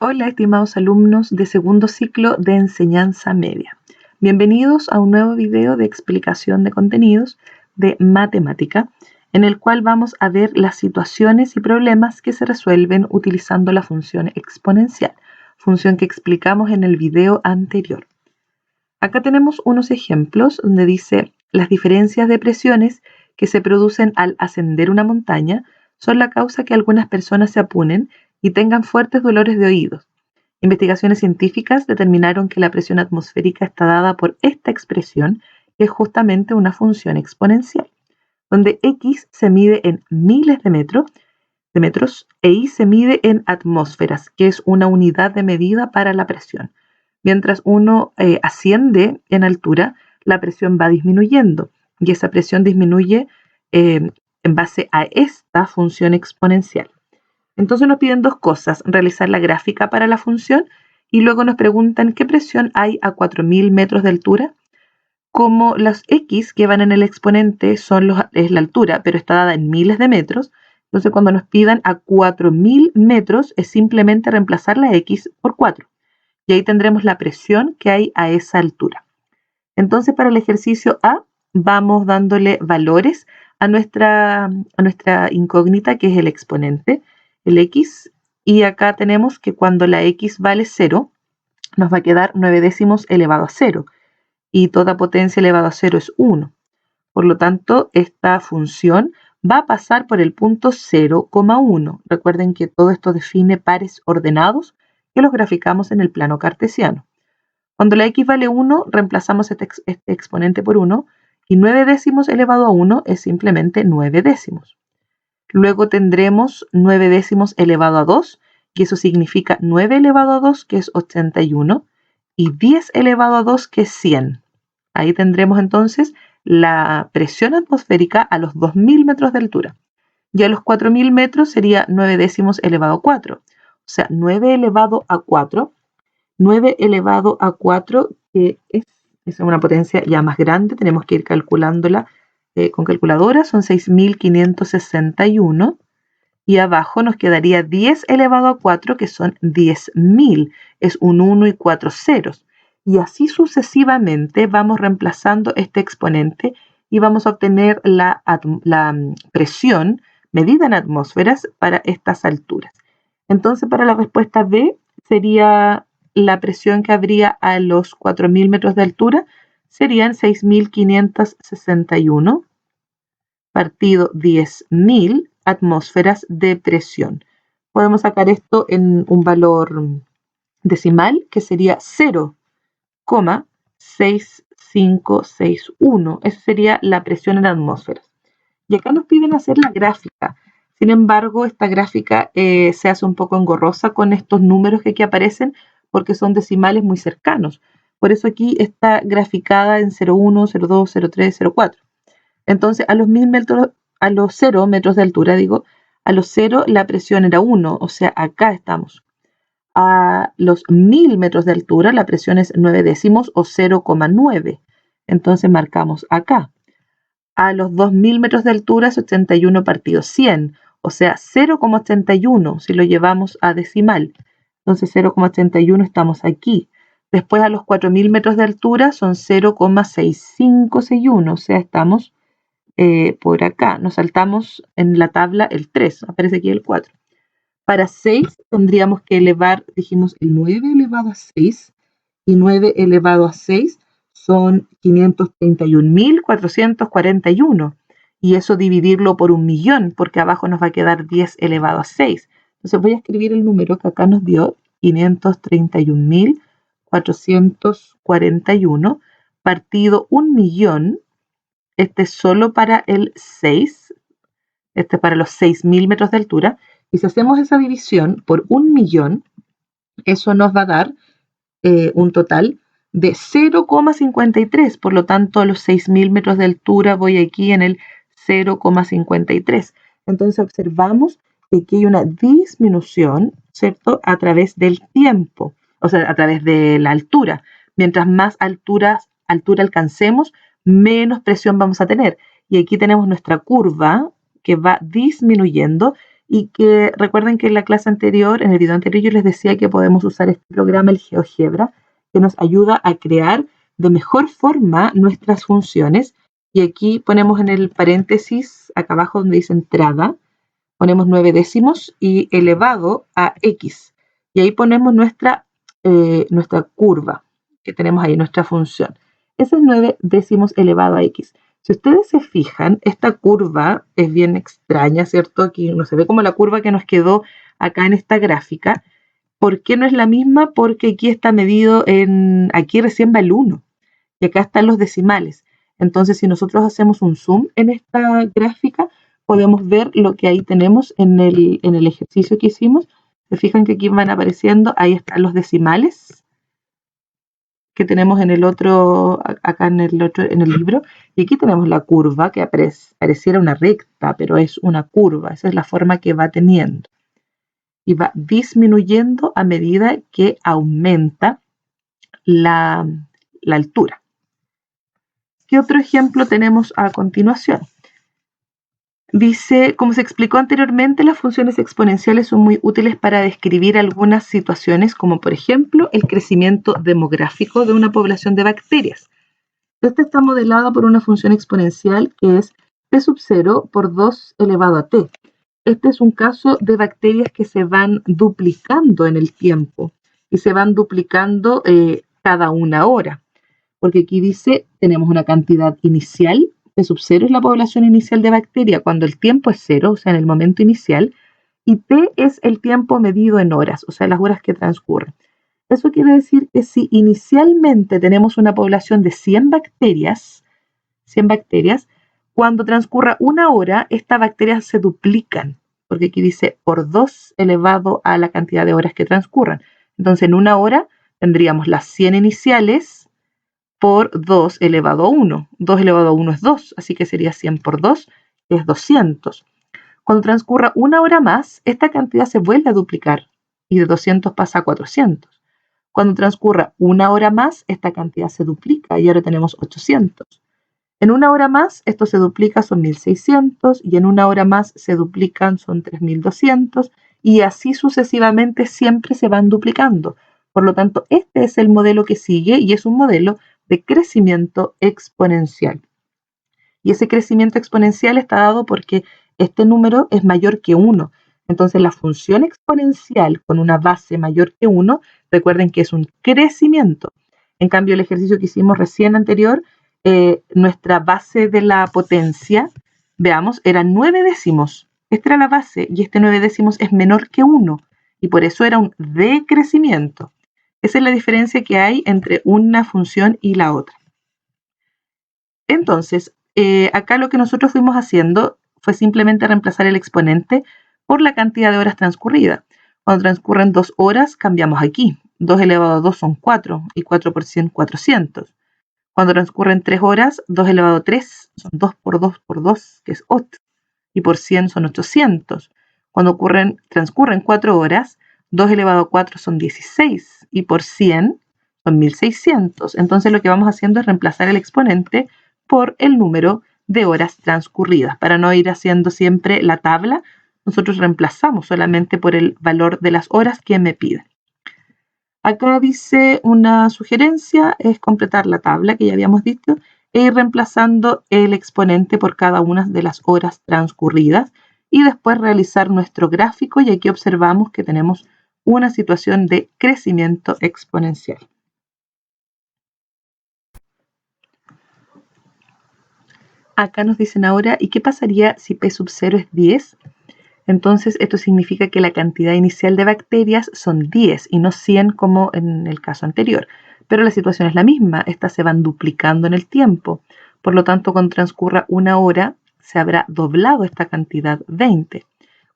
Hola, estimados alumnos de segundo ciclo de enseñanza media. Bienvenidos a un nuevo video de explicación de contenidos de matemática, en el cual vamos a ver las situaciones y problemas que se resuelven utilizando la función exponencial, función que explicamos en el video anterior. Acá tenemos unos ejemplos donde dice: las diferencias de presiones que se producen al ascender una montaña son la causa que algunas personas se apunen y tengan fuertes dolores de oídos. Investigaciones científicas determinaron que la presión atmosférica está dada por esta expresión, que es justamente una función exponencial, donde X se mide en miles de metros e Y se mide en atmósferas, que es una unidad de medida para la presión. Mientras uno asciende en altura, la presión va disminuyendo y esa presión disminuye en base a esta función exponencial. Entonces nos piden dos cosas: realizar la gráfica para la función y luego nos preguntan qué presión hay a 4000 metros de altura. Como las X que van en el exponente es la altura, pero está dada en miles de metros, entonces cuando nos pidan a 4000 metros es simplemente reemplazar la X por 4. Y ahí tendremos la presión que hay a esa altura. Entonces, para el ejercicio A, vamos dándole valores a nuestra incógnita, que es el exponente, el X, y acá tenemos que cuando la X vale 0, nos va a quedar 9 décimos elevado a 0, y toda potencia elevado a 0 es 1. Por lo tanto, esta función va a pasar por el punto 0,1. Recuerden que todo esto define pares ordenados que los graficamos en el plano cartesiano. Cuando la X vale 1, reemplazamos este exponente por 1, y 9 décimos elevado a 1 es simplemente 9 décimos. Luego tendremos 9 décimos elevado a 2, y eso significa 9 elevado a 2, que es 81, y 10 elevado a 2, que es 100. Ahí tendremos entonces la presión atmosférica a los 2000 metros de altura. Y a los 4000 metros sería 9 décimos elevado a 4. O sea, 9 elevado a 4. 9 elevado a 4, que es una potencia ya más grande, tenemos que ir calculándola con calculadora, son 6561. Y abajo nos quedaría 10 elevado a 4, que son 10.000. Es un 1 y 4 ceros. Y así sucesivamente vamos reemplazando este exponente y vamos a obtener la presión medida en atmósferas para estas alturas. Entonces, para la respuesta B sería la presión que habría a los 4000 metros de altura, serían 6561 partido 10.000 atmósferas de presión. Podemos sacar esto en un valor decimal, que sería 0,6561. Esa sería la presión en atmósferas. Y acá nos piden hacer la gráfica. Sin embargo, esta gráfica se hace un poco engorrosa con estos números que aquí aparecen, porque son decimales muy cercanos. Por eso aquí está graficada en 0,1, 0,2, 0,3, 0,4. Entonces, a los 0 metros de altura, a los 0 la presión era 1, o sea, acá estamos. A los 1000 metros de altura la presión es 9 décimos o 0,9. Entonces marcamos acá. A los 2000 metros de altura es 81 partido 100, o sea, 0,81 si lo llevamos a decimal. Entonces 0,81 estamos aquí. Después a los 4000 metros de altura son 0,6561, o sea, estamos por acá. Nos saltamos en la tabla el 3, aparece aquí el 4. Para 6 tendríamos que elevar, dijimos, el 9 elevado a 6, y 9 elevado a 6 son 531.441, y eso dividirlo por 1.000.000, porque abajo nos va a quedar 10 elevado a 6. Entonces voy a escribir el número que acá nos dio, 531.441 partido 1.000.000. Este es solo para el 6, este es para los 6000 metros de altura. Y si hacemos esa división por 1.000.000, eso nos va a dar un total de 0,53. Por lo tanto, a los 6000 metros de altura voy aquí en el 0,53. Entonces observamos que aquí hay una disminución, ¿cierto?, a través del tiempo, o sea, a través de la altura. Mientras más altura alcancemos, menos presión vamos a tener. Y aquí tenemos nuestra curva que va disminuyendo, y que recuerden que en la clase anterior, en el video anterior, yo les decía que podemos usar este programa, el GeoGebra, que nos ayuda a crear de mejor forma nuestras funciones. Y aquí ponemos en el paréntesis, acá abajo donde dice entrada, ponemos 9 décimos y elevado a x. Y ahí ponemos nuestra curva que tenemos ahí, nuestra función. Ese es 9 décimos elevado a x. Si ustedes se fijan, esta curva es bien extraña, ¿cierto? Aquí no se ve como la curva que nos quedó acá en esta gráfica. ¿Por qué no es la misma? Porque aquí está medido aquí recién va el 1 y acá están los decimales. Entonces, si nosotros hacemos un zoom en esta gráfica, podemos ver lo que ahí tenemos en el ejercicio que hicimos. Se fijan que aquí van apareciendo, ahí están los decimales que tenemos en el otro, acá en el libro, y aquí tenemos la curva que pareciera una recta, pero es una curva, esa es la forma que va teniendo. Y va disminuyendo a medida que aumenta la altura. ¿Qué otro ejemplo tenemos a continuación? Dice, como se explicó anteriormente, las funciones exponenciales son muy útiles para describir algunas situaciones, como por ejemplo el crecimiento demográfico de una población de bacterias. Esta está modelada por una función exponencial que es p sub 0 por 2 elevado a t. Este es un caso de bacterias que se van duplicando en el tiempo y se van duplicando cada una hora. Porque aquí dice, tenemos una cantidad inicial, P sub 0 es la población inicial de bacteria cuando el tiempo es 0, o sea, en el momento inicial, y T es el tiempo medido en horas, o sea, las horas que transcurren. Eso quiere decir que si inicialmente tenemos una población de 100 bacterias, cuando transcurra una hora, estas bacterias se duplican, porque aquí dice por 2 elevado a la cantidad de horas que transcurran. Entonces, en una hora tendríamos las 100 iniciales por 2 elevado a 1. 2 elevado a 1 es 2, así que sería 100 por 2, que es 200. Cuando transcurra una hora más, esta cantidad se vuelve a duplicar y de 200 pasa a 400. Cuando transcurra una hora más, esta cantidad se duplica y ahora tenemos 800. En una hora más, esto se duplica, son 1600, y en una hora más se duplican, son 3200, y así sucesivamente siempre se van duplicando. Por lo tanto, este es el modelo que sigue y es un modelo de crecimiento exponencial. Y ese crecimiento exponencial está dado porque este número es mayor que 1. Entonces, la función exponencial con una base mayor que 1, recuerden que es un crecimiento. En cambio, el ejercicio que hicimos recién anterior, nuestra base de la potencia, veamos, era 9 décimos. Esta era la base y este 9 décimos es menor que 1 y por eso era un decrecimiento. Esa es la diferencia que hay entre una función y la otra. Entonces, acá lo que nosotros fuimos haciendo fue simplemente reemplazar el exponente por la cantidad de horas transcurridas. Cuando transcurren 2 horas, cambiamos aquí. 2 elevado a 2 son 4 y 4 por 100, 400. Cuando transcurren 3 horas, 2 elevado a 3 son 2 por 2 por 2, que es 8, y por 100 son 800. Cuando transcurren 4 horas, 2 elevado a 4 son 16, y por 100 son 1600. Entonces lo que vamos haciendo es reemplazar el exponente por el número de horas transcurridas. Para no ir haciendo siempre la tabla, nosotros reemplazamos solamente por el valor de las horas que me piden. Acá dice una sugerencia, es completar la tabla que ya habíamos dicho e ir reemplazando el exponente por cada una de las horas transcurridas y después realizar nuestro gráfico, y aquí observamos que tenemos una situación de crecimiento exponencial. Acá nos dicen ahora, ¿y qué pasaría si P sub 0 es 10? Entonces, esto significa que la cantidad inicial de bacterias son 10 y no 100 como en el caso anterior. Pero la situación es la misma, estas se van duplicando en el tiempo. Por lo tanto, cuando transcurra una hora, se habrá doblado esta cantidad, 20.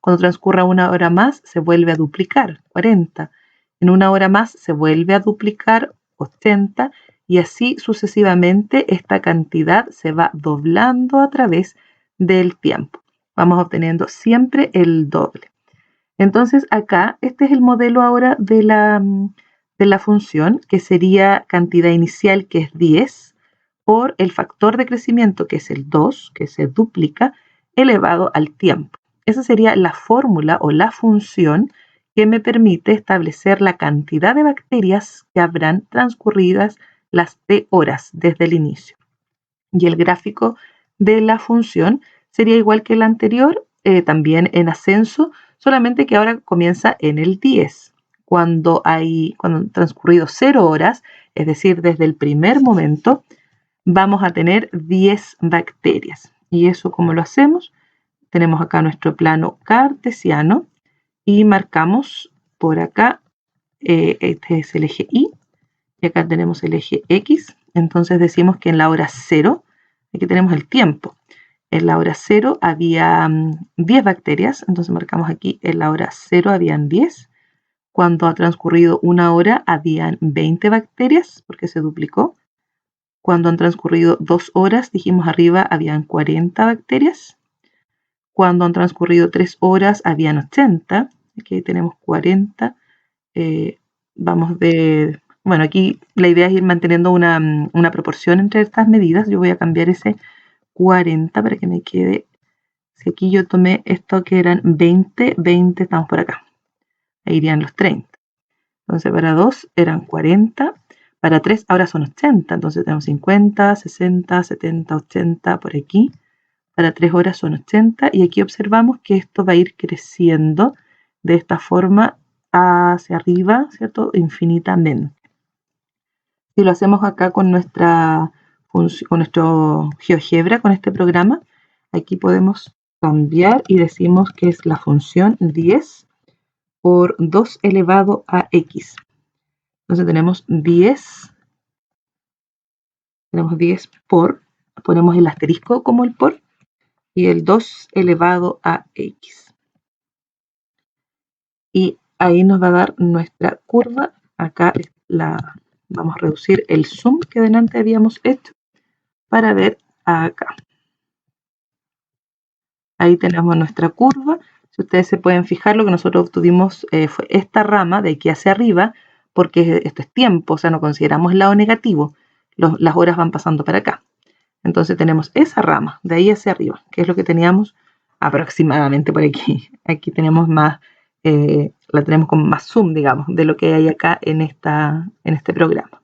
Cuando transcurra una hora más, se vuelve a duplicar, 40. En una hora más, se vuelve a duplicar, 80. Y así sucesivamente, esta cantidad se va doblando a través del tiempo. Vamos obteniendo siempre el doble. Entonces acá, este es el modelo ahora de la función, que sería cantidad inicial, que es 10, por el factor de crecimiento, que es el 2, que se duplica, elevado al tiempo. Esa sería la fórmula o la función que me permite establecer la cantidad de bacterias que habrán transcurridas las t horas desde el inicio. Y el gráfico de la función sería igual que el anterior, también en ascenso, solamente que ahora comienza en el 10. Cuando han transcurrido 0 horas, es decir, desde el primer momento, vamos a tener 10 bacterias. ¿Y eso cómo lo hacemos? Tenemos acá nuestro plano cartesiano y marcamos por acá, este es el eje Y, y acá tenemos el eje X. Entonces decimos que en la hora 0, aquí tenemos el tiempo, en la hora 0 había 10 bacterias, entonces marcamos aquí en la hora 0 habían 10. Cuando ha transcurrido 1 hora habían 20 bacterias porque se duplicó. Cuando han transcurrido 2 horas, dijimos arriba, habían 40 bacterias. Cuando han transcurrido 3 horas, habían 80. Aquí tenemos 40. Bueno, aquí la idea es ir manteniendo una proporción entre estas medidas. Yo voy a cambiar ese 40 para que me quede. Si aquí yo tomé esto que eran 20, 20 estamos por acá. Ahí irían los 30. Entonces para 2 eran 40. Para 3 ahora son 80. Entonces tenemos 50, 60, 70, 80 por aquí. Para 3 horas son 80. Y aquí observamos que esto va a ir creciendo de esta forma hacia arriba, ¿cierto? Infinitamente. Si lo hacemos acá con nuestro GeoGebra, con este programa, aquí podemos cambiar y decimos que es la función 10 por 2 elevado a x. Entonces tenemos 10 por, ponemos el asterisco como el por, y el 2 elevado a x. Y ahí nos va a dar nuestra curva. Acá vamos a reducir el zoom que delante habíamos hecho para ver acá. Ahí tenemos nuestra curva. Si ustedes se pueden fijar, lo que nosotros obtuvimos fue esta rama de aquí hacia arriba, porque esto es tiempo, o sea, no consideramos el lado negativo. Las horas van pasando para acá. Entonces tenemos esa rama de ahí hacia arriba, que es lo que teníamos aproximadamente por aquí. Aquí tenemos más, la tenemos con más zoom, digamos, de lo que hay acá en este programa.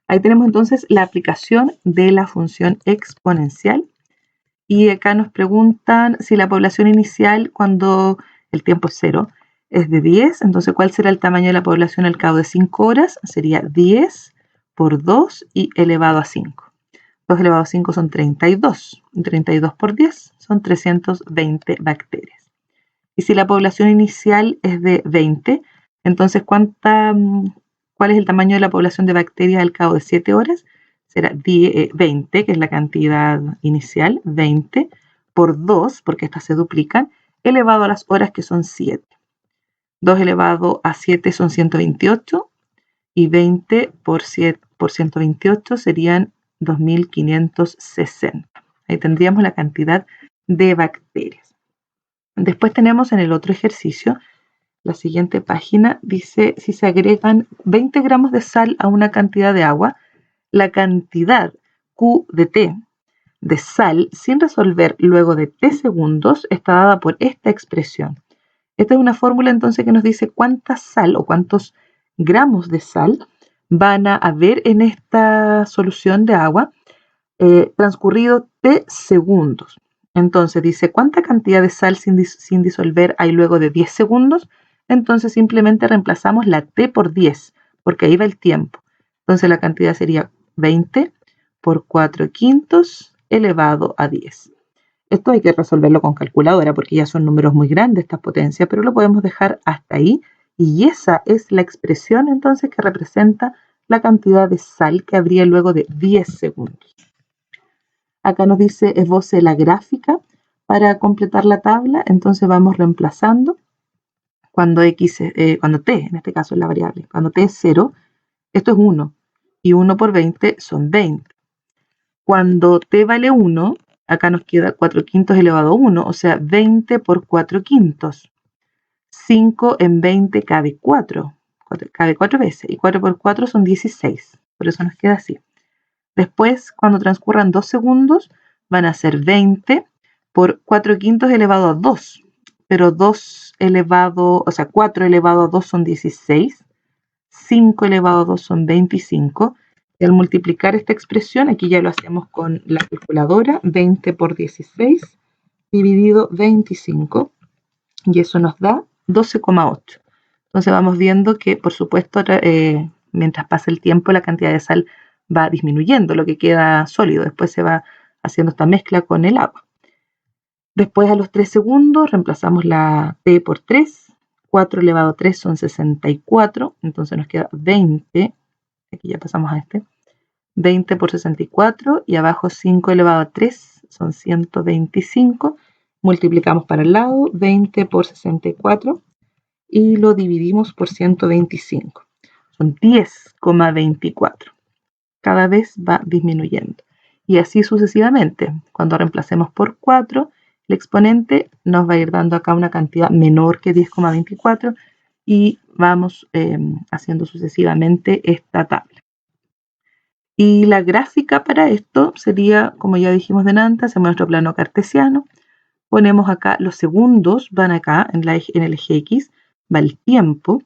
Ahí tenemos entonces la aplicación de la función exponencial. Y acá nos preguntan si la población inicial, cuando el tiempo es 0, es de 10. Entonces, ¿cuál será el tamaño de la población al cabo de 5 horas? Sería 10 por 2 y elevado a 5. 2 elevado a 5 son 32. 32 por 10 son 320 bacterias. Y si la población inicial es de 20, entonces, ¿cuál es el tamaño de la población de bacterias al cabo de 7 horas? Será 20, que es la cantidad inicial, 20 por 2, porque estas se duplican, elevado a las horas, que son 7. 2 elevado a 7 son 128, y 20 por 128 serían 2560. Ahí tendríamos la cantidad de bacterias. Después tenemos en el otro ejercicio, la siguiente página, dice, si se agregan 20 gramos de sal a una cantidad de agua, la cantidad Q de T de sal sin resolver luego de T segundos está dada por esta expresión. Esta es una fórmula entonces que nos dice cuánta sal o cuántos gramos de sal van a haber en esta solución de agua transcurrido T segundos. Entonces dice cuánta cantidad de sal sin disolver hay luego de 10 segundos. Entonces simplemente reemplazamos la T por 10 porque ahí va el tiempo. Entonces la cantidad sería 20 por 4/5 elevado a 10. Esto hay que resolverlo con calculadora porque ya son números muy grandes estas potencias, pero lo podemos dejar hasta ahí. Y esa es la expresión entonces que representa la cantidad de sal que habría luego de 10 segundos. Acá nos dice esboce la gráfica para completar la tabla, entonces vamos reemplazando. Cuando t, en este caso es la variable, cuando t es 0, esto es 1, y 1 por 20 son 20. Cuando t vale 1, acá nos queda 4/5 elevado a 1, o sea, 20 por 4/5. 5 en 20 cabe 4 veces, y 4 por 4 son 16, por eso nos queda así. Después, cuando transcurran 2 segundos, van a ser 20 por 4/5 elevado a 2, pero 4 elevado a 2 son 16, 5 elevado a 2 son 25, y al multiplicar esta expresión, aquí ya lo hacemos con la calculadora, 20 por 16 dividido 25, y eso nos da 12,8. Entonces vamos viendo que, por supuesto, mientras pasa el tiempo, la cantidad de sal va disminuyendo, lo que queda sólido. Después se va haciendo esta mezcla con el agua. Después, a los 3 segundos, reemplazamos la t por 3. 4 elevado a 3 son 64, entonces nos queda 20. Aquí ya pasamos a este. 20 por 64 y abajo 5 elevado a 3 son 125. Multiplicamos para el lado, 20 por 64 y lo dividimos por 125. Son 10,24. Cada vez va disminuyendo. Y así sucesivamente. Cuando reemplacemos por 4, el exponente nos va a ir dando acá una cantidad menor que 10,24 y vamos haciendo sucesivamente esta tabla. Y la gráfica para esto sería, como ya dijimos delante, hacemos nuestro plano cartesiano, ponemos acá los segundos, van acá en el eje X, va el tiempo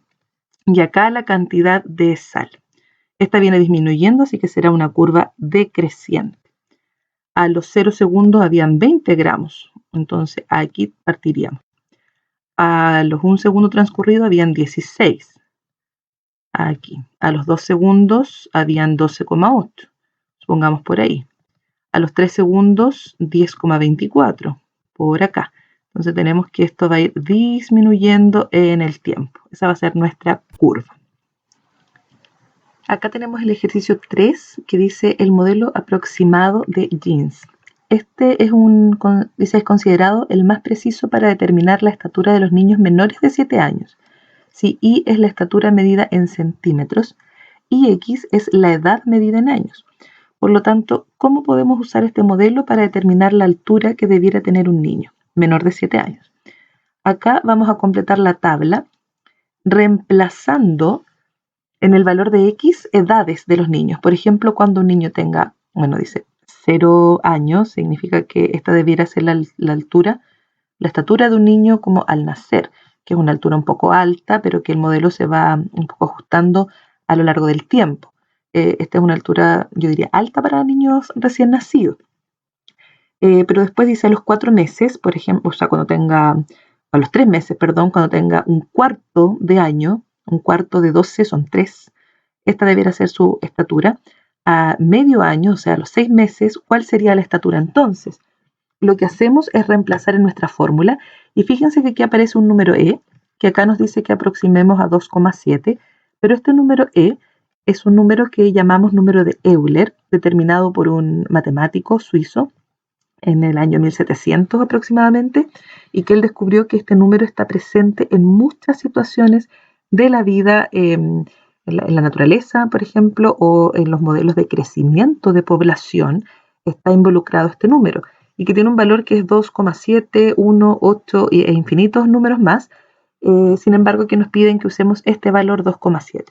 y acá la cantidad de sal. Esta viene disminuyendo, así que será una curva decreciente. A los 0 segundos habían 20 gramos, entonces aquí partiríamos. A los 1 segundo transcurrido habían 16. Aquí. A los 2 segundos habían 12,8. Supongamos por ahí. A los 3 segundos 10,24. Por acá. Entonces tenemos que esto va a ir disminuyendo en el tiempo. Esa va a ser nuestra curva. Acá tenemos el ejercicio 3 que dice el modelo aproximado de Jeans. Este es considerado el más preciso para determinar la estatura de los niños menores de 7 años. Si Y es la estatura medida en centímetros y X es la edad medida en años. Por lo tanto, ¿cómo podemos usar este modelo para determinar la altura que debiera tener un niño menor de 7 años? Acá vamos a completar la tabla reemplazando en el valor de X edades de los niños. Por ejemplo, cuando un niño tenga, dice 0 años, significa que esta debiera ser la altura, la estatura de un niño como al nacer, que es una altura un poco alta, pero que el modelo se va un poco ajustando a lo largo del tiempo. Esta es una altura, yo diría, alta para niños recién nacidos. Pero después dice a los 4 meses, por ejemplo, a los 3 meses, perdón, cuando tenga un cuarto de año, un cuarto de 12 son 3, esta debiera ser su estatura. A medio año, o sea, a los 6 meses, ¿cuál sería la estatura entonces? Lo que hacemos es reemplazar en nuestra fórmula y fíjense que aquí aparece un número E, que acá nos dice que aproximemos a 2,7, pero este número E es un número que llamamos número de Euler, determinado por un matemático suizo en el año 1700 aproximadamente, y que él descubrió que este número está presente en muchas situaciones de la vida, en la naturaleza, por ejemplo, o en los modelos de crecimiento de población, está involucrado este número, y que tiene un valor que es 2,7, 1, 8 e infinitos números más, sin embargo que nos piden que usemos este valor 2,7.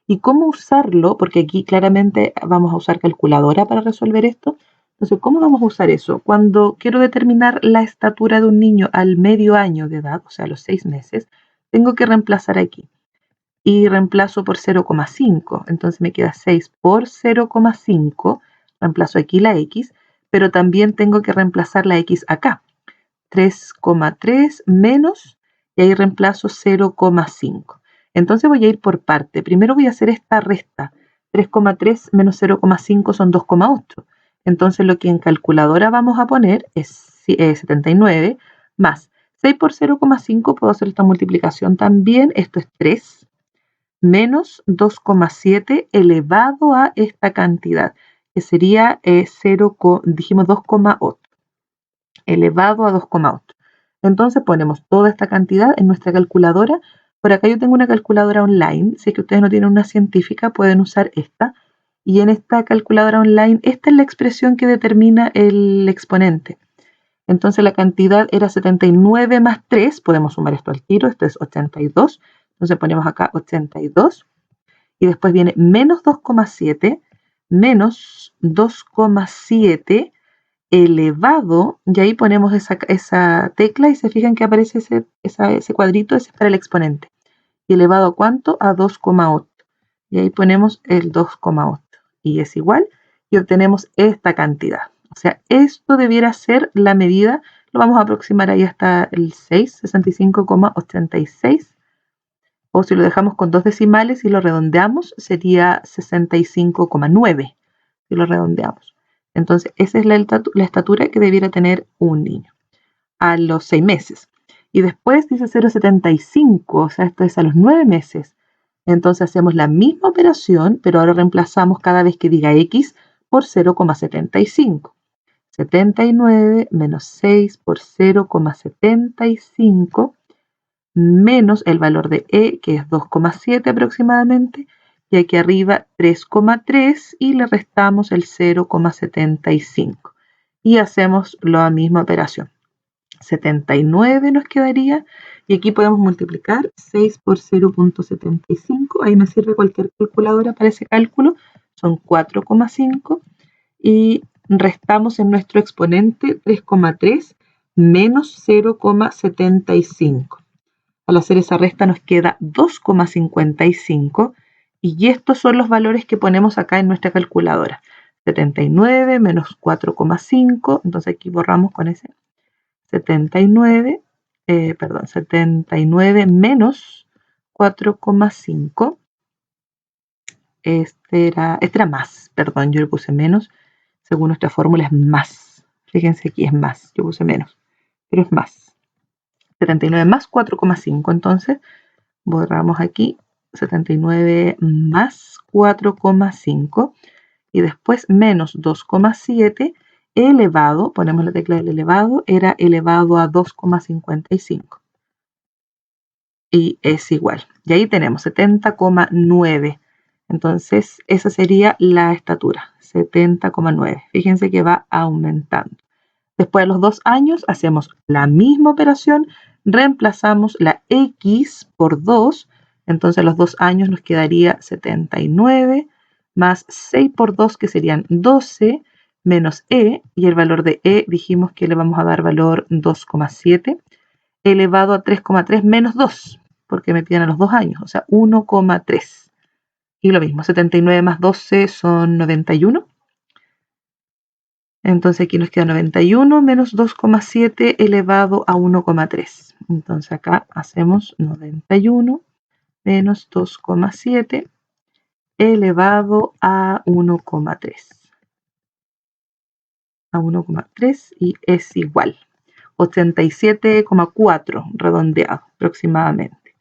¿Y cómo usarlo? Porque aquí claramente vamos a usar calculadora para resolver esto. Entonces, ¿cómo vamos a usar eso? Cuando quiero determinar la estatura de un niño al medio año de edad, o sea, a los 6 meses, tengo que reemplazar aquí. Y reemplazo por 0,5. Entonces me queda 6 por 0,5. Reemplazo aquí la X, pero también tengo que reemplazar la X acá. 3,3 menos, y ahí reemplazo 0,5. Entonces voy a ir por parte. Primero voy a hacer esta resta. 3,3 menos 0,5 son 2,8. Entonces lo que en calculadora vamos a poner es 79 más 6 por 0,5. Puedo hacer esta multiplicación también. Esto es 3 menos 2,7 elevado a esta cantidad, que sería 2,8 elevado a 2,8. Entonces ponemos toda esta cantidad en nuestra calculadora. Por acá yo tengo una calculadora online. Si es que ustedes no tienen una científica, pueden usar esta. Y en esta calculadora online, esta es la expresión que determina el exponente. Entonces la cantidad era 79 más 3. Podemos sumar esto al tiro. Esto es 82. Entonces ponemos acá 82. Y después viene menos 2,7 menos 2,7 elevado, y ahí ponemos esa tecla y se fijan que aparece ese cuadrito, ese es para el exponente. ¿Y elevado a cuánto? A 2,8. Y ahí ponemos el 2,8 y es igual y obtenemos esta cantidad. O sea, esto debiera ser la medida, lo vamos a aproximar ahí hasta el 6, 65,86. O si lo dejamos con 2 decimales y lo redondeamos, sería 65,9 si lo redondeamos. Entonces, esa es la estatura que debiera tener un niño a los 6 meses. Y después dice 0,75, o sea, esto es a los 9 meses. Entonces hacemos la misma operación, pero ahora reemplazamos cada vez que diga X por 0,75. 79 menos 6 por 0,75 menos el valor de E, que es 2,7 aproximadamente, y aquí arriba 3,3 y le restamos el 0,75. Y hacemos la misma operación. 79 nos quedaría, y aquí podemos multiplicar 6 por 0,75, ahí me sirve cualquier calculadora para ese cálculo, son 4,5, y restamos en nuestro exponente 3,3 menos 0,75. Al hacer esa resta nos queda 2,55 y estos son los valores que ponemos acá en nuestra calculadora. 79 menos 4,5, entonces aquí borramos con ese 79 menos 4,5. Este era más, perdón, yo le puse menos. Según nuestra fórmula es más. Fíjense aquí es más, yo puse menos, pero es más. 79 más 4,5, entonces borramos aquí 79 más 4,5 y después menos 2,7 elevado, ponemos la tecla del elevado, era elevado a 2,55 y es igual. Y ahí tenemos 70,9. Entonces esa sería la estatura, 70,9. Fíjense que va aumentando. Después de los 2 años hacemos la misma operación, reemplazamos la X por 2, entonces a los 2 años nos quedaría 79 más 6 por 2 que serían 12 menos E, y el valor de E dijimos que le vamos a dar valor 2,7 elevado a 3,3 menos 2, porque me piden a los 2 años, o sea 1,3. Y lo mismo, 79 más 12 son 91. Entonces aquí nos queda 91 menos 2,7 elevado a 1,3. Entonces acá hacemos 91 menos 2,7 elevado a 1,3. A 1,3 y es igual. 87,4 redondeado aproximadamente.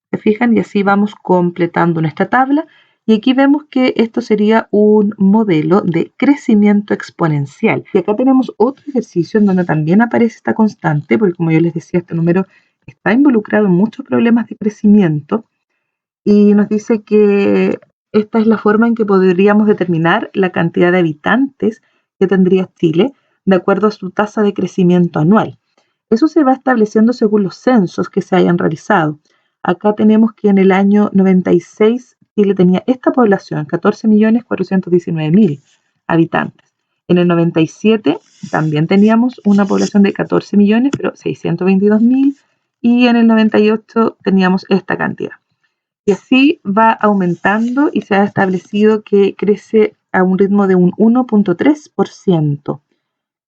¿Se fijan? Y así vamos completando nuestra tabla. Y aquí vemos que esto sería un modelo de crecimiento exponencial. Y acá tenemos otro ejercicio en donde también aparece esta constante, porque como yo les decía, este número está involucrado en muchos problemas de crecimiento. Y nos dice que esta es la forma en que podríamos determinar la cantidad de habitantes que tendría Chile de acuerdo a su tasa de crecimiento anual. Eso se va estableciendo según los censos que se hayan realizado. Acá tenemos que en el año 96 Chile tenía esta población, 14.419.000 habitantes. En el 97 también teníamos una población de 14 millones, pero 622.000, y en el 98 teníamos esta cantidad. Y así va aumentando y se ha establecido que crece a un ritmo de un 1,3%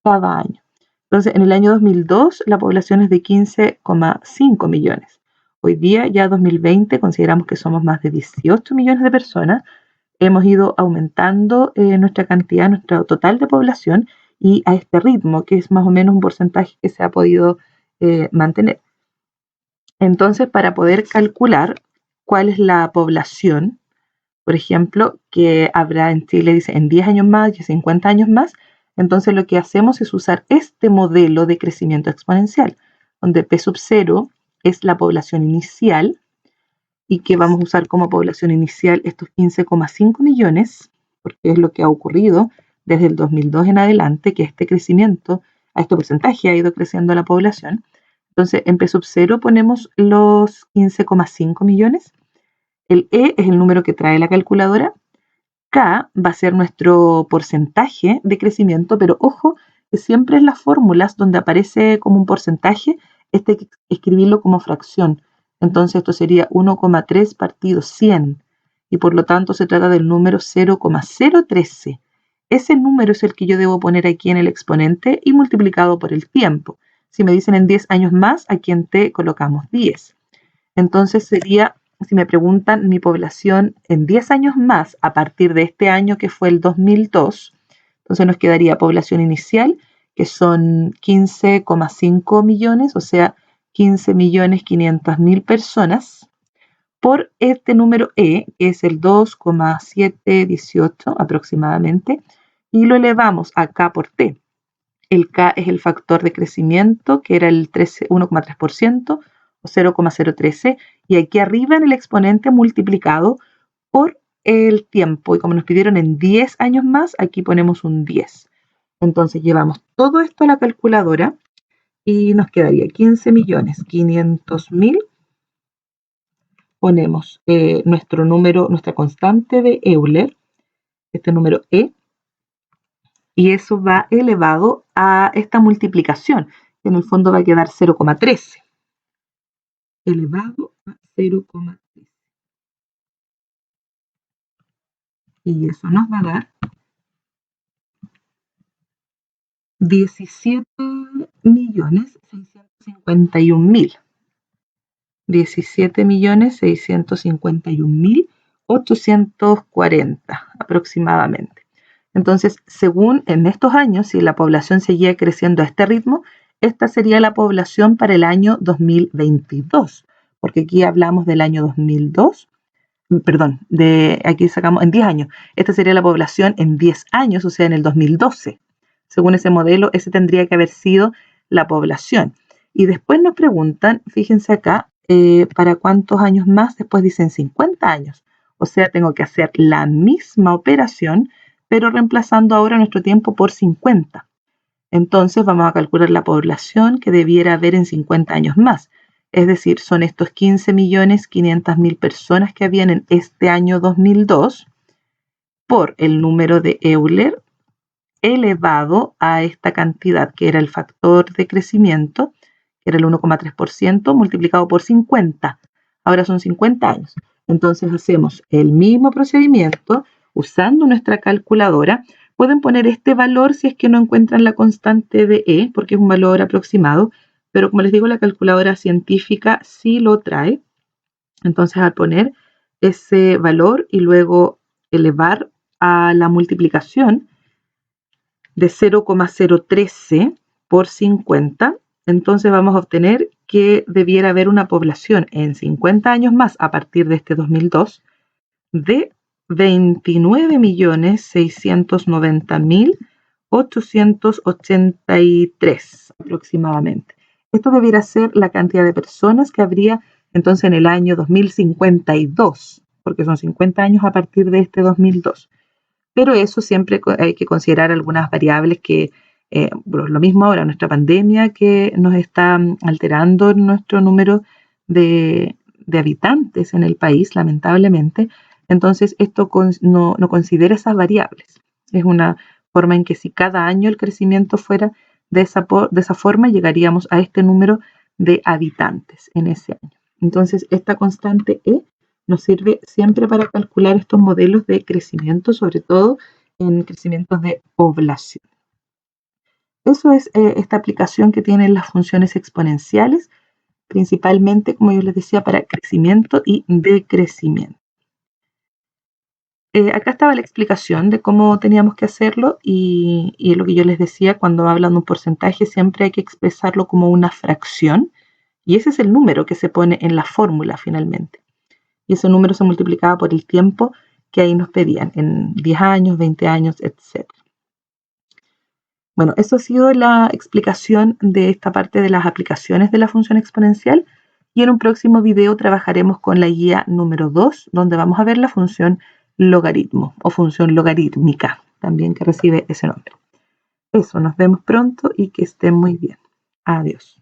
cada año. Entonces, en el año 2002 la población es de 15,5 millones. Hoy día, ya 2020, consideramos que somos más de 18 millones de personas. Hemos ido aumentando nuestra cantidad, nuestro total de población, y a este ritmo, que es más o menos un porcentaje que se ha podido mantener. Entonces, para poder calcular cuál es la población, por ejemplo, que habrá en Chile, dice, en 10 años más y 50 años más, entonces lo que hacemos es usar este modelo de crecimiento exponencial, donde P sub 0 es la población inicial y que vamos a usar como población inicial estos 15,5 millones, porque es lo que ha ocurrido desde el 2002 en adelante, que este crecimiento, a este porcentaje ha ido creciendo la población. Entonces, en P sub 0 ponemos los 15,5 millones. El E es el número que trae la calculadora. K va a ser nuestro porcentaje de crecimiento, pero ojo, que siempre en las fórmulas donde aparece como un porcentaje, este hay que escribirlo como fracción. Entonces esto sería 1,3 partido 100 y por lo tanto se trata del número 0,013. Ese número es el que yo debo poner aquí en el exponente y multiplicado por el tiempo. Si me dicen en 10 años más, aquí en T colocamos 10. Entonces sería, si me preguntan mi población en 10 años más, a partir de este año que fue el 2002, entonces nos quedaría población inicial, que son 15,5 millones, o sea, 15.500.000 personas, por este número E, que es el 2,718 aproximadamente, y lo elevamos a K por T. El K es el factor de crecimiento, que era el 1,3% o 0,013, y aquí arriba en el exponente multiplicado por el tiempo. Y como nos pidieron en 10 años más, aquí ponemos un 10. Entonces llevamos todo esto a la calculadora y nos quedaría 15.500.000. Ponemos nuestro número, nuestra constante de Euler, este número E, y eso va elevado a esta multiplicación, que en el fondo va a quedar 0,13. Elevado a 0,13. Y eso nos va a dar 17.651.000. 17.651.840 aproximadamente. Entonces, según en estos años, si la población seguía creciendo a este ritmo, esta sería la población para el año 2022, porque aquí hablamos del año 2002, perdón, aquí sacamos en 10 años. Esta sería la población en 10 años, o sea, en el 2012. Según ese modelo, ese tendría que haber sido la población. Y después nos preguntan, fíjense acá, ¿para cuántos años más? Después dicen 50 años. O sea, tengo que hacer la misma operación, pero reemplazando ahora nuestro tiempo por 50. Entonces vamos a calcular la población que debiera haber en 50 años más. Es decir, son estos 15.500.000 personas que habían en este año 2002 por el número de Euler elevado a esta cantidad que era el factor de crecimiento, que era el 1,3% multiplicado por 50. Ahora son 50 años. Entonces hacemos el mismo procedimiento usando nuestra calculadora. Pueden poner este valor si es que no encuentran la constante de E, porque es un valor aproximado, pero como les digo, la calculadora científica sí lo trae. Entonces al poner ese valor y luego elevar a la multiplicación de 0,013 por 50, entonces vamos a obtener que debiera haber una población en 50 años más a partir de este 2002 de 29.690.883 aproximadamente. Esto debiera ser la cantidad de personas que habría entonces en el año 2052, porque son 50 años a partir de este 2002. Pero eso siempre hay que considerar algunas variables que, bueno, lo mismo ahora, nuestra pandemia que nos está alterando nuestro número de habitantes en el país, lamentablemente. Entonces, esto no considera esas variables. Es una forma en que si cada año el crecimiento fuera de esa forma, llegaríamos a este número de habitantes en ese año. Entonces, esta constante E nos sirve siempre para calcular estos modelos de crecimiento, sobre todo en crecimientos de población. Eso es esta aplicación que tienen las funciones exponenciales, principalmente, como yo les decía, para crecimiento y decrecimiento. Acá estaba la explicación de cómo teníamos que hacerlo y lo que yo les decía, cuando hablan de un porcentaje siempre hay que expresarlo como una fracción y ese es el número que se pone en la fórmula finalmente. Y ese número se multiplicaba por el tiempo que ahí nos pedían, en 10 años, 20 años, etc. Bueno, eso ha sido la explicación de esta parte de las aplicaciones de la función exponencial y en un próximo video trabajaremos con la guía número 2, donde vamos a ver la función logaritmo o función logarítmica, también que recibe ese nombre. Eso, nos vemos pronto y que estén muy bien. Adiós.